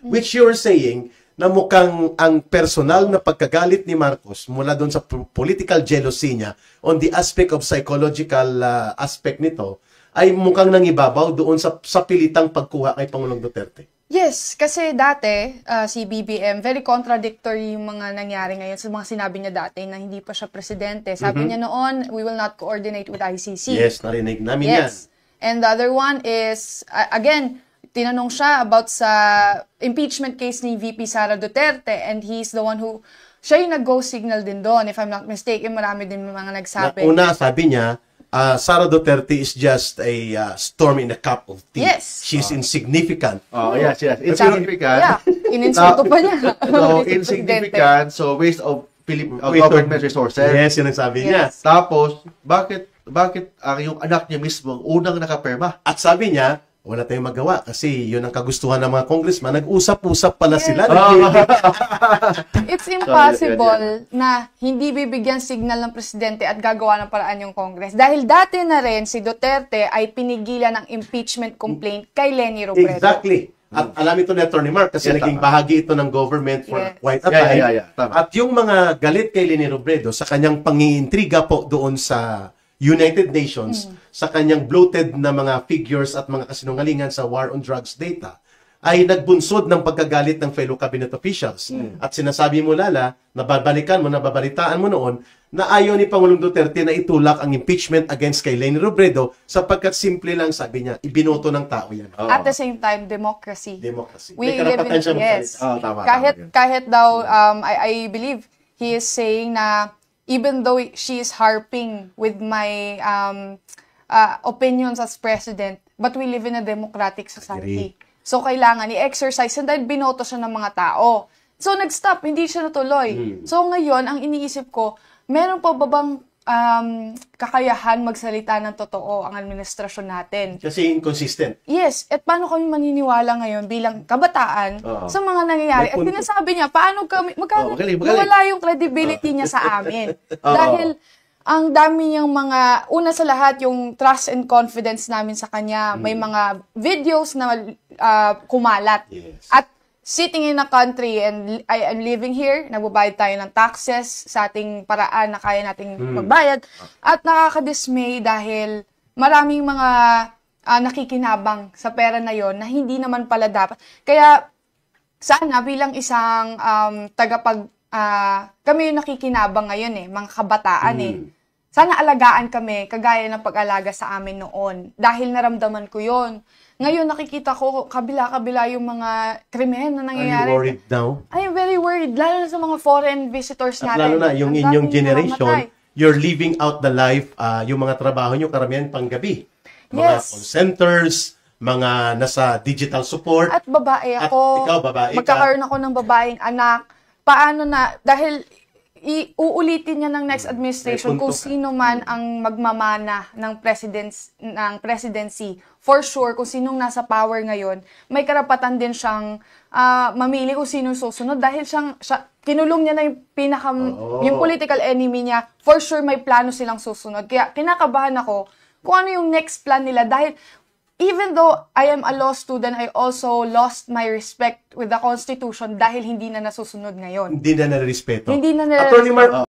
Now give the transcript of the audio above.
which you're saying na mukhang ang personal na pagkagalit ni Marcos mula doon sa political jealousy niya on the aspect of psychological aspect nito ay mukhang nangibabaw doon sa pilitang pagkuha kay Pangulong Duterte. Yes, kasi dati, si BBM, very contradictory yung mga nangyari ngayon sa mga sinabi niya dati na hindi pa siya presidente. Sabi niya noon, we will not coordinate with ICC. Yes, narinig namin yan. And the other one is, again, tinanong siya about sa impeachment case ni VP Sara Duterte and he's the one who, siya yung nag-go signal din doon. If I'm not mistaken, marami din mga nagsabi. Una, sabi niya, Sara Duterte is just a storm in a cup of tea. Yes. She's insignificant. Oh, yes. Insignificant. Yeah, ininsulto pa niya. So, insignificant. So, waste of government resources. Yes, yun ang sabi niya. Tapos, bakit yung anak niya mismo ang unang nakaperma? At sabi niya, wala tayong magawa kasi yun ang kagustuhan ng mga congressman. Nag-usap-usap pala sila. It's impossible na hindi bibigyan signal ng presidente at gagawa ng paraan yung Congress. Dahil dati na rin si Duterte ay pinigilan ng impeachment complaint kay Leni Robredo. Exactly. At alam ito ni Atty. Mark kasi naging bahagi ito ng government for quite a time. At yung mga galit kay Leni Robredo sa kanyang pangiintriga po doon sa United Nations, sa kanyang bloated na mga figures at mga kasinungalingan sa war on drugs data, ay nagbunsod ng pagkagalit ng fellow cabinet officials. At sinasabi mo, Lala, nababalitaan mo noon, na ayaw ni Pangulong Duterte na itulak ang impeachment against kay Leni Robredo sapagkat simple lang, sabi niya, ibinoto ng tao yan. At the same time, democracy. We live in, yes. Kahit daw, I believe, he is saying na even though she is harping with my opinions as president, but we live in a democratic society. So, kailangan i-exercise and dahil binoto siya ng mga tao. So, nag-stop, hindi siya natuloy. So, ngayon, ang iniisip ko, meron pa ba bang kakayahan magsalita ng totoo ang administrasyon natin? Kasi inconsistent. Yes. At paano kami maniniwala ngayon bilang kabataan sa mga nangyayari? At sinasabi niya, paano kami, wala yung credibility niya sa amin. Dahil, ang dami niyang mga, una sa lahat, yung trust and confidence namin sa kanya. May mga videos na kumalat. At sitting in a country and I am living here, nagbabayad tayo ng taxes sa ating paraan na kaya nating magbayad. At nakakadismay dahil maraming mga nakikinabang sa pera na yon na hindi naman pala dapat. Kaya sana bilang isang kami yung nakikinabang ngayon mga kabataan sana alagaan kami kagaya ng pag-alaga sa amin noon. Dahil naramdaman ko yon. Ngayon nakikita ko kabila-kabila yung mga krimen na nangyayari. Are you worried now? I am very worried. Lalo na sa mga foreign visitors natin. At lalo na yung inyong generation, you're living out the life, yung mga trabaho nyo karamihan panggabi. Mga call centers, mga nasa digital support. At babae ako. At ikaw, babae ka. Magkakaroon ako ng babaeng anak. Paano na, dahil uulitin niya ng next administration kung sino man ang magmamana ng presidency. For sure, kung sinong nasa power ngayon, may karapatan din siyang mamili kung sinong susunod dahil kinulong niya na yung yung political enemy niya. For sure, may plano silang susunod. Kaya kinakabahan ako kung ano yung next plan nila dahil even though I am a law student, I also lost my respect with the Constitution dahil hindi na nasusunod ngayon. Hindi na nare-respeto. Hindi na nare-respeto.